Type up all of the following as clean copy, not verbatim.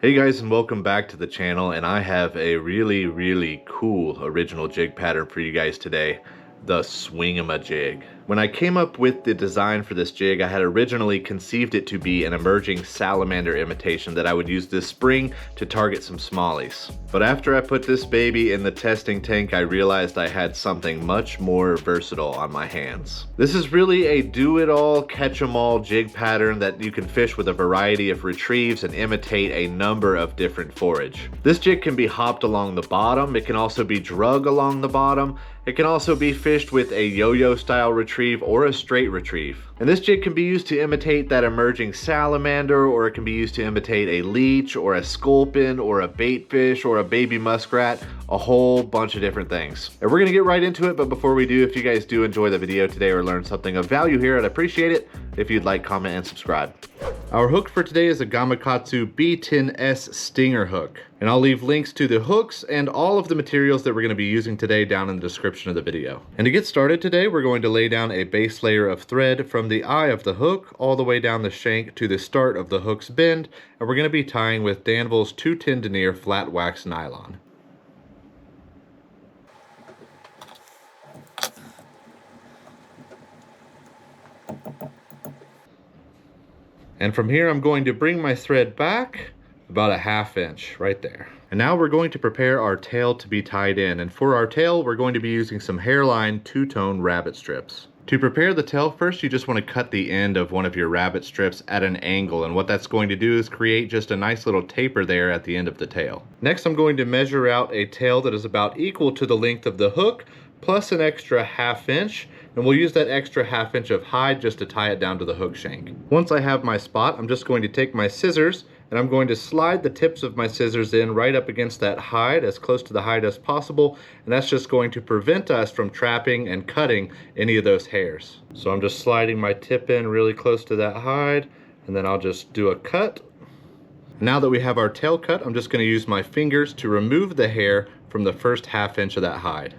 Hey guys, and welcome back to the channel, and I have a really cool original jig pattern for you guys today, the Swingamajig. When I came up with the design for this jig, I had originally conceived it to be an emerging salamander imitation that I would use this spring to target some smallies. But after I put this baby in the testing tank, I realized I had something much more versatile on my hands. This is really a do-it-all, catch-em-all jig pattern that you can fish with a variety of retrieves and imitate a number of different forage. This jig can be hopped along the bottom, it can also be drug along the bottom, it can also be fished with a yo-yo style retrieve or a straight retrieve. And this jig can be used to imitate that emerging salamander, or it can be used to imitate a leech or a sculpin or a bait fish or a baby muskrat, a whole bunch of different things. And we're gonna get right into it, but before we do, if you guys do enjoy the video today or learn something of value here, I'd appreciate it if you'd like, comment, and subscribe. Our hook for today is a Gamakatsu B10S Stinger hook. And I'll leave links to the hooks and all of the materials that we're going to be using today down in the description of the video. And to get started today, we're going to lay down a base layer of thread from the eye of the hook all the way down the shank to the start of the hook's bend, and we're going to be tying with Danville's 210 denier flat wax nylon. And from here, I'm going to bring my thread back about a ½ inch right there. And now we're going to prepare our tail to be tied in. And for our tail, we're going to be using some hairline two-tone rabbit strips. To prepare the tail, first you just want to cut the end of one of your rabbit strips at an angle. And what that's going to do is create just a nice little taper there at the end of the tail. Next, I'm going to measure out a tail that is about equal to the length of the hook, plus an extra ½ inch. And we'll use that extra ½ inch of hide just to tie it down to the hook shank. Once I have my spot, I'm just going to take my scissors and I'm going to slide the tips of my scissors in right up against that hide, as close to the hide as possible, and that's just going to prevent us from trapping and cutting any of those hairs. So I'm just sliding my tip in really close to that hide, and then I'll just do a cut. Now that we have our tail cut, I'm just going to use my fingers to remove the hair from the first ½ inch of that hide.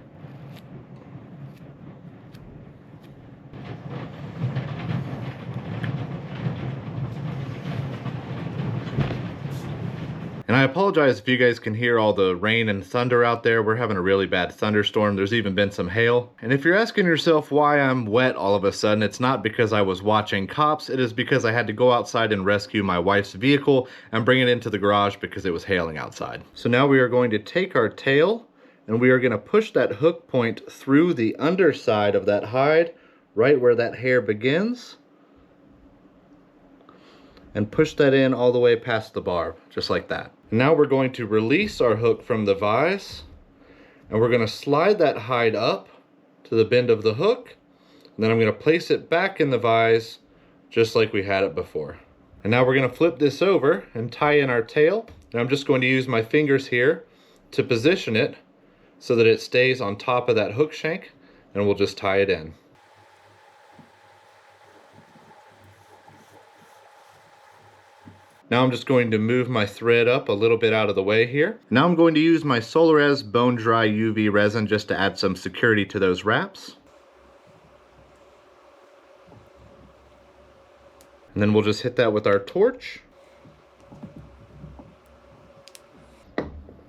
And I apologize if you guys can hear all the rain and thunder out there. We're having a really bad thunderstorm. There's even been some hail. And if you're asking yourself why I'm wet all of a sudden, it's not because I was watching Cops. It is because I had to go outside and rescue my wife's vehicle and bring it into the garage because it was hailing outside. So now we are going to take our tail and we are going to push that hook point through the underside of that hide, right where that hair begins, and push that in all the way past the barb, just like that. Now we're going to release our hook from the vise, and we're going to slide that hide up to the bend of the hook, and then I'm going to place it back in the vise just like we had it before. And now we're going to flip this over and tie in our tail, and I'm just going to use my fingers here to position it so that it stays on top of that hook shank, and we'll just tie it in. Now I'm just going to move my thread up a little bit out of the way here. Now I'm going to use my Solarez Bone Dry UV resin just to add some security to those wraps. And then we'll just hit that with our torch.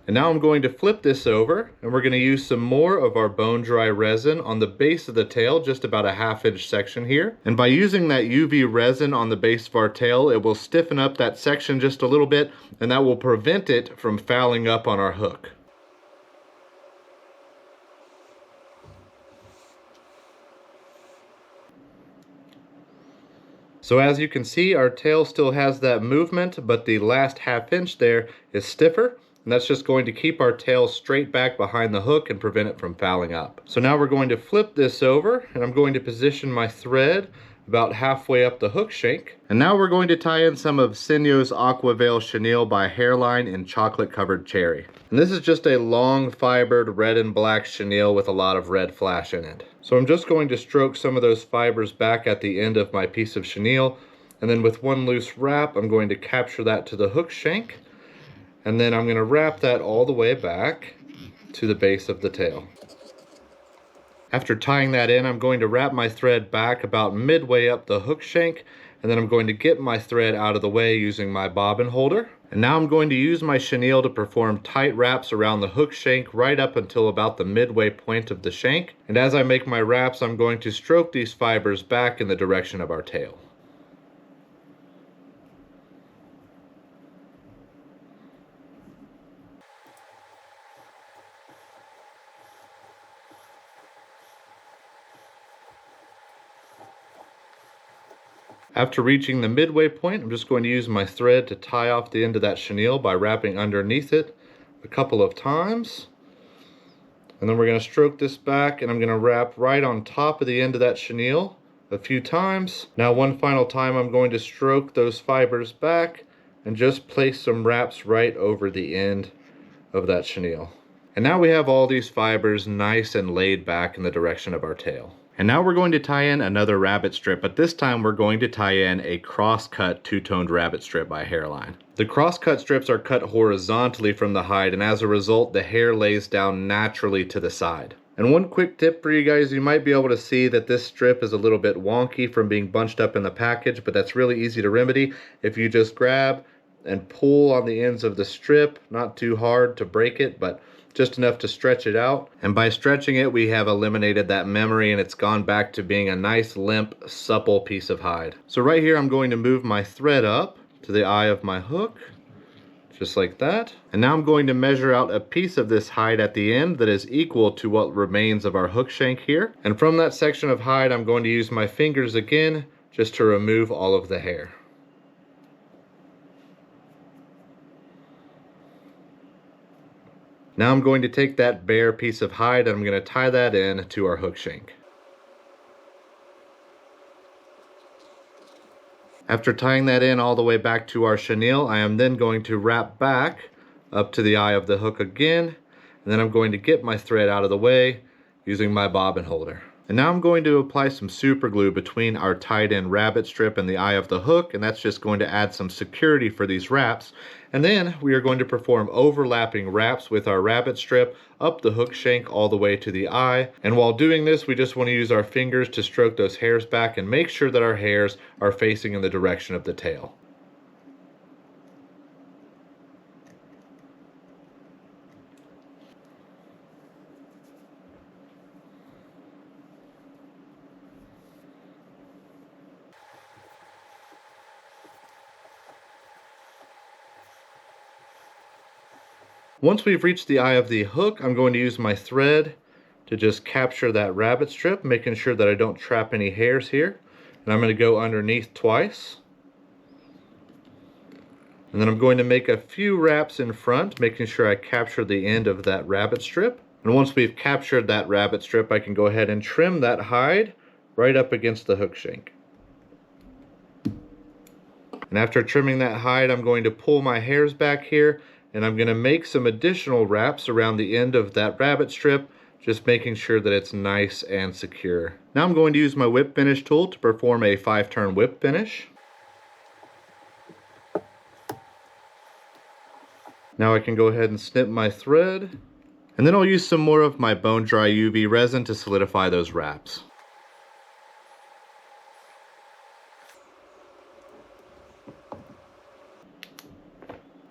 And now I'm going to flip this over, and we're going to use some more of our bone dry resin on the base of the tail, just about a ½ inch section here. And by using that UV resin on the base of our tail, it will stiffen up that section just a little bit, and that will prevent it from fouling up on our hook. So as you can see, our tail still has that movement, but the last ½ inch there is stiffer. And that's just going to keep our tail straight back behind the hook and prevent it from fouling up. So now we're going to flip this over, and I'm going to position my thread about halfway up the hook shank. And now we're going to tie in some of Senyo's Aqua Veil Chenille by Hairline in Chocolate Covered Cherry. And this is just a long fibered red and black chenille with a lot of red flash in it. So I'm just going to stroke some of those fibers back at the end of my piece of chenille, and then with one loose wrap, I'm going to capture that to the hook shank. And then I'm going to wrap that all the way back to the base of the tail. After tying that in, I'm going to wrap my thread back about midway up the hook shank, and then I'm going to get my thread out of the way using my bobbin holder. And now I'm going to use my chenille to perform tight wraps around the hook shank right up until about the midway point of the shank. And as I make my wraps, I'm going to stroke these fibers back in the direction of our tail. After reaching the midway point, I'm just going to use my thread to tie off the end of that chenille by wrapping underneath it a couple of times. And then we're going to stroke this back, and I'm going to wrap right on top of the end of that chenille a few times. Now one final time I'm going to stroke those fibers back and just place some wraps right over the end of that chenille. And now we have all these fibers nice and laid back in the direction of our tail. And now we're going to tie in another rabbit strip, but this time we're going to tie in a cross-cut two-toned rabbit strip by hairline. The cross-cut strips are cut horizontally from the hide, and as a result, the hair lays down naturally to the side. And one quick tip for you guys, you might be able to see that this strip is a little bit wonky from being bunched up in the package, but that's really easy to remedy if you just grab and pull on the ends of the strip, not too hard to break it, but just enough to stretch it out. And by stretching it, we have eliminated that memory, and it's gone back to being a nice, limp, supple piece of hide. So right here, I'm going to move my thread up to the eye of my hook, just like that. And now I'm going to measure out a piece of this hide at the end that is equal to what remains of our hook shank here. And from that section of hide, I'm going to use my fingers again, just to remove all of the hair. Now I'm going to take that bare piece of hide and I'm going to tie that in to our hook shank. After tying that in all the way back to our chenille, I am then going to wrap back up to the eye of the hook again, and then I'm going to get my thread out of the way using my bobbin holder. And now I'm going to apply some super glue between our tied in rabbit strip and the eye of the hook, and that's just going to add some security for these wraps. And then we are going to perform overlapping wraps with our rabbit strip up the hook shank all the way to the eye. And while doing this, we just want to use our fingers to stroke those hairs back and make sure that our hairs are facing in the direction of the tail. Once we've reached the eye of the hook, I'm going to use my thread to just capture that rabbit strip, making sure that I don't trap any hairs here. And I'm going to go underneath twice. And then I'm going to make a few wraps in front, making sure I capture the end of that rabbit strip. And once we've captured that rabbit strip, I can go ahead and trim that hide right up against the hook shank. And after trimming that hide, I'm going to pull my hairs back here, and I'm going to make some additional wraps around the end of that rabbit strip, just making sure that it's nice and secure. Now I'm going to use my whip finish tool to perform a 5-turn whip finish. Now I can go ahead and snip my thread, and then I'll use some more of my bone dry UV resin to solidify those wraps.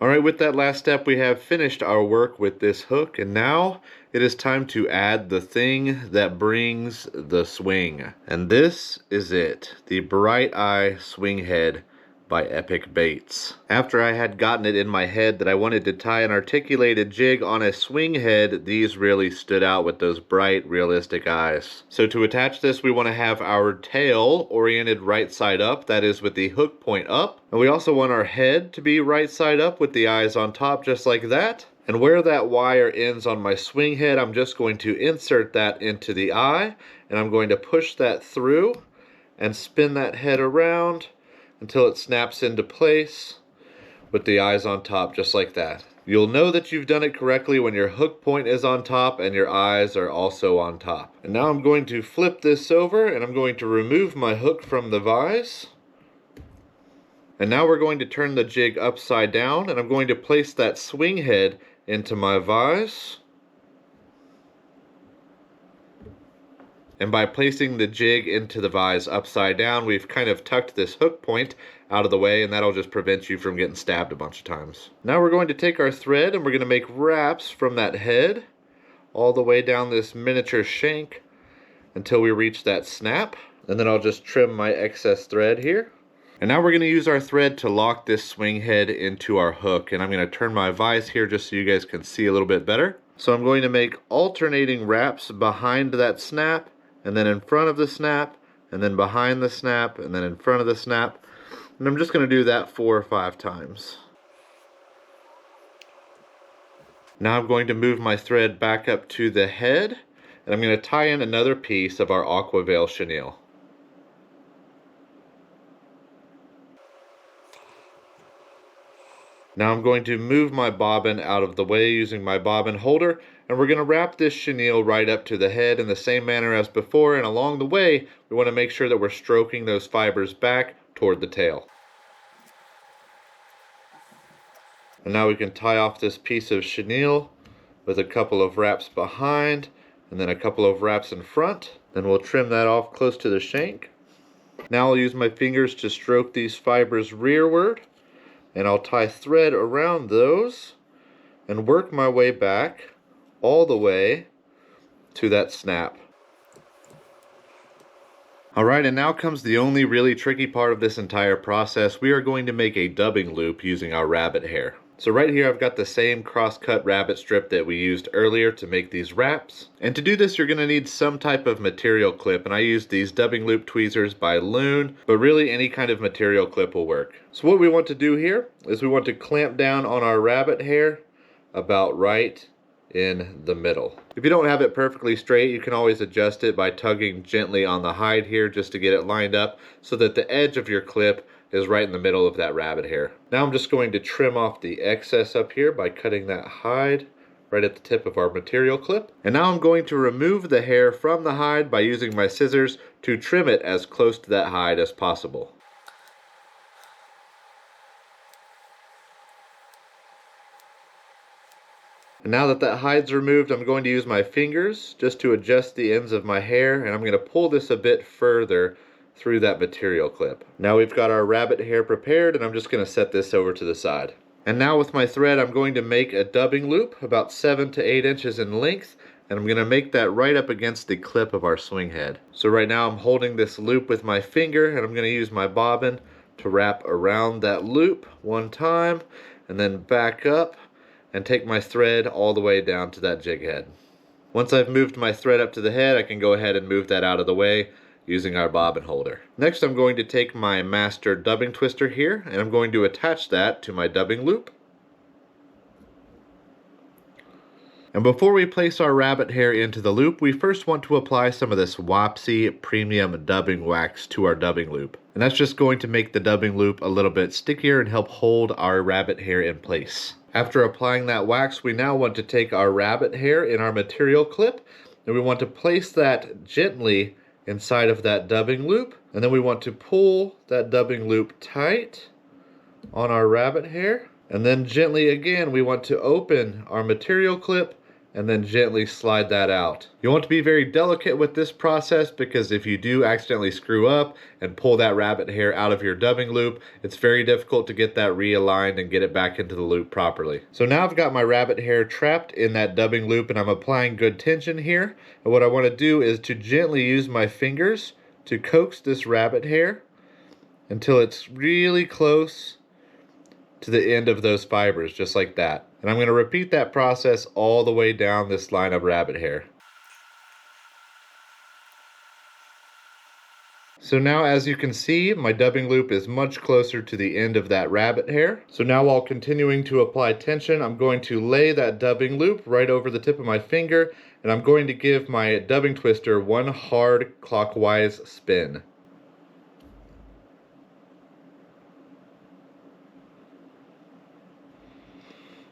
Alright, with that last step, we have finished our work with this hook, and now it is time to add the thing that brings the swing. And this is it, the Bright Eye Swing Head by Epic Baits. After I had gotten it in my head that I wanted to tie an articulated jig on a swing head, these really stood out with those bright, realistic eyes. So to attach this, we want to have our tail oriented right side up, that is with the hook point up. And we also want our head to be right side up with the eyes on top, just like that. And where that wire ends on my swing head, I'm just going to insert that into the eye, and I'm going to push that through and spin that head around until it snaps into place with the eyes on top, just like that. You'll know that you've done it correctly when your hook point is on top and your eyes are also on top. And now I'm going to flip this over, and I'm going to remove my hook from the vise. And now we're going to turn the jig upside down, and I'm going to place that swing head into my vise. And by placing the jig into the vise upside down, we've kind of tucked this hook point out of the way, and that'll just prevent you from getting stabbed a bunch of times. Now we're going to take our thread and we're going to make wraps from that head all the way down this miniature shank until we reach that snap. And then I'll just trim my excess thread here. And now we're going to use our thread to lock this swing head into our hook. And I'm going to turn my vise here just so you guys can see a little bit better. So I'm going to make alternating wraps behind that snap, and then in front of the snap, and then behind the snap, and then in front of the snap. And I'm just going to do that 4 or 5 times. Now I'm going to move my thread back up to the head, and I'm going to tie in another piece of our aqua veil chenille. Now I'm going to move my bobbin out of the way using my bobbin holder, and we're going to wrap this chenille right up to the head in the same manner as before, and along the way we want to make sure that we're stroking those fibers back toward the tail. And now we can tie off this piece of chenille with a couple of wraps behind and then a couple of wraps in front. Then we'll trim that off close to the shank. Now I'll use my fingers to stroke these fibers rearward, and I'll tie thread around those and work my way back all the way to that snap. Alright, and now comes the only really tricky part of this entire process. We are going to make a dubbing loop using our rabbit hair. So right here I've got the same cross-cut rabbit strip that we used earlier to make these wraps. And to do this you're going to need some type of material clip, and I used these dubbing loop tweezers by Loon, but really any kind of material clip will work. So what we want to do here is we want to clamp down on our rabbit hair about right in the middle. If you don't have it perfectly straight, you can always adjust it by tugging gently on the hide here just to get it lined up so that the edge of your clip is right in the middle of that rabbit hair. Now I'm just going to trim off the excess up here by cutting that hide right at the tip of our material clip. And now I'm going to remove the hair from the hide by using my scissors to trim it as close to that hide as possible. And now that hide's removed, I'm going to use my fingers just to adjust the ends of my hair, and I'm going to pull this a bit further through that material clip. Now we've got our rabbit hair prepared, and I'm just going to set this over to the side. And now with my thread, I'm going to make a dubbing loop about 7 to 8 inches in length, and I'm going to make that right up against the clip of our swing head. So right now I'm holding this loop with my finger, and I'm going to use my bobbin to wrap around that loop one time, and then back up and take my thread all the way down to that jig head. Once I've moved my thread up to the head, I can go ahead and move that out of the way using our bobbin holder. Next, I'm going to take my master dubbing twister here, and I'm going to attach that to my dubbing loop. And before we place our rabbit hair into the loop, we first want to apply some of this Wapsi Premium Dubbing Wax to our dubbing loop. And that's just going to make the dubbing loop a little bit stickier and help hold our rabbit hair in place. After applying that wax, we now want to take our rabbit hair in our material clip, and we want to place that gently inside of that dubbing loop, and then we want to pull that dubbing loop tight on our rabbit hair, and then gently again we want to open our material clip and then gently slide that out. You want to be very delicate with this process, because if you do accidentally screw up and pull that rabbit hair out of your dubbing loop, it's very difficult to get that realigned and get it back into the loop properly. So now I've got my rabbit hair trapped in that dubbing loop, and I'm applying good tension here. And what I want to do is to gently use my fingers to coax this rabbit hair until it's really close to the end of those fibers, just like that. And I'm going to repeat that process all the way down this line of rabbit hair. So now, as you can see, my dubbing loop is much closer to the end of that rabbit hair. So now, while continuing to apply tension, I'm going to lay that dubbing loop right over the tip of my finger, and I'm going to give my dubbing twister one hard clockwise spin.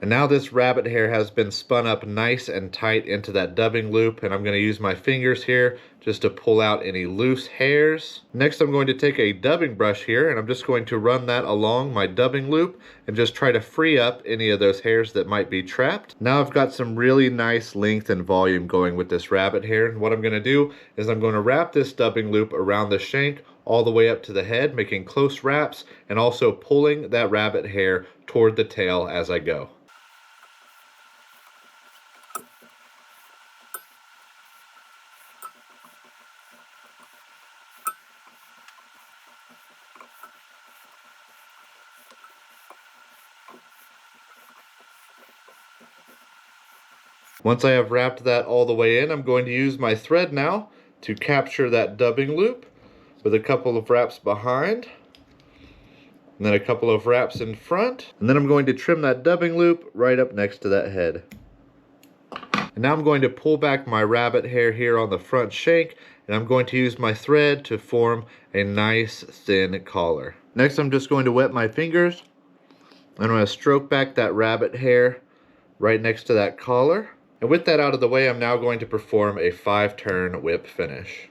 And now this rabbit hair has been spun up nice and tight into that dubbing loop, and I'm going to use my fingers here just to pull out any loose hairs. Next, I'm going to take a dubbing brush here, and I'm just going to run that along my dubbing loop and just try to free up any of those hairs that might be trapped. Now I've got some really nice length and volume going with this rabbit hair, and what I'm going to do is I'm going to wrap this dubbing loop around the shank all the way up to the head, making close wraps and also pulling that rabbit hair toward the tail as I go. Once I have wrapped that all the way in, I'm going to use my thread now to capture that dubbing loop with a couple of wraps behind, and then a couple of wraps in front, and then I'm going to trim that dubbing loop right up next to that head. And now I'm going to pull back my rabbit hair here on the front shank, and I'm going to use my thread to form a nice thin collar. Next, I'm just going to wet my fingers, and I'm going to stroke back that rabbit hair right next to that collar. And with that out of the way, I'm now going to perform a 5-turn whip finish.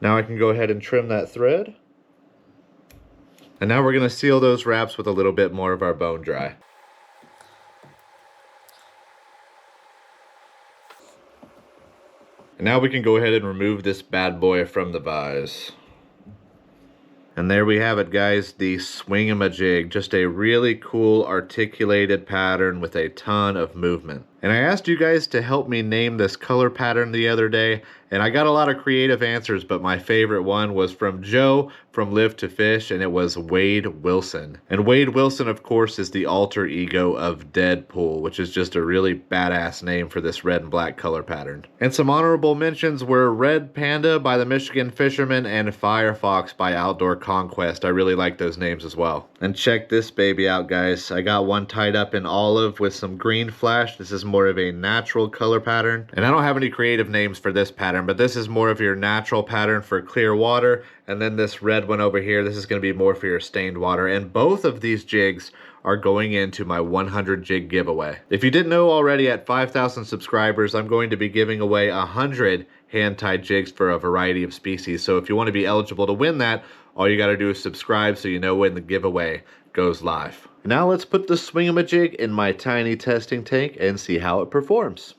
Now I can go ahead and trim that thread. And now we're going to seal those wraps with a little bit more of our bone dry. And now we can go ahead and remove this bad boy from the vise. And there we have it, guys, the Swingamajig, just a really cool articulated pattern with a ton of movement. And I asked you guys to help me name this color pattern the other day, and I got a lot of creative answers, but my favorite one was from Joe from Live to Fish, and it was Wade Wilson. And Wade Wilson, of course, is the alter ego of Deadpool, which is just a really badass name for this red and black color pattern. And some honorable mentions were Red Panda by the Michigan Fisherman and Firefox by Outdoor Conquest. I really like those names as well. And check this baby out, guys. I got one tied up in olive with some green flash. This is more of a natural color pattern. And I don't have any creative names for this pattern, but this is more of your natural pattern for clear water. And then this red one over here, this is going to be more for your stained water. And both of these jigs are going into my 100 jig giveaway. If you didn't know already, at 5,000 subscribers, I'm going to be giving away 100 hand-tied jigs for a variety of species. So if you want to be eligible to win that, all you got to do is subscribe so you know when the giveaway goes live. Now let's put the Swingamajig in my tiny testing tank and see how it performs.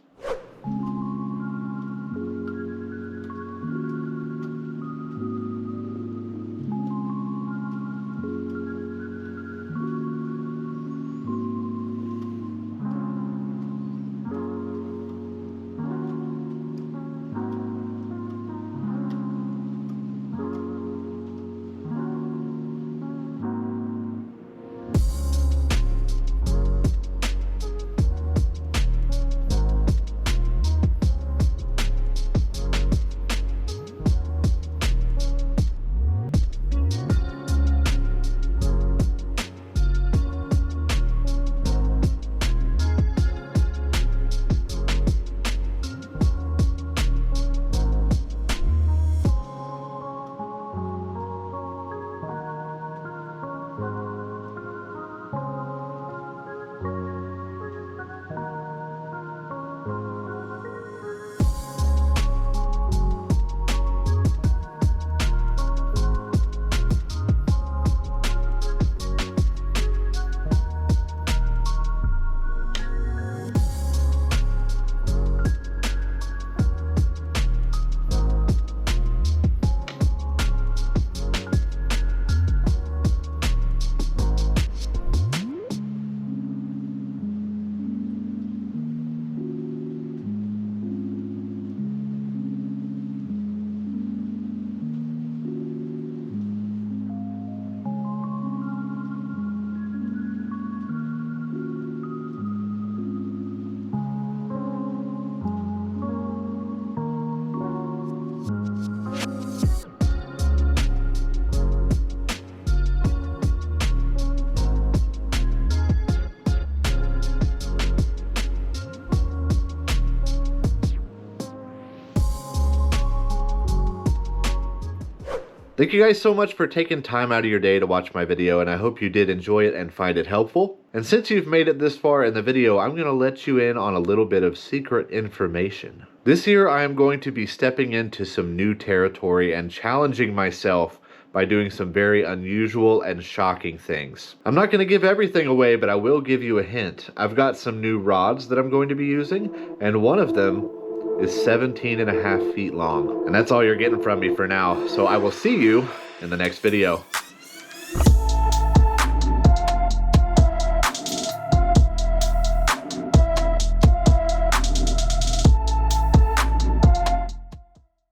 Thank you guys so much for taking time out of your day to watch my video, and I hope you did enjoy it and find it helpful. And since you've made it this far in the video, I'm going to let you in on a little bit of secret information. This year I am going to be stepping into some new territory and challenging myself by doing some very unusual and shocking things. I'm not going to give everything away, but I will give you a hint. I've got some new rods that I'm going to be using, and one of them is 17.5 feet long. And that's all you're getting from me for now. So I will see you in the next video.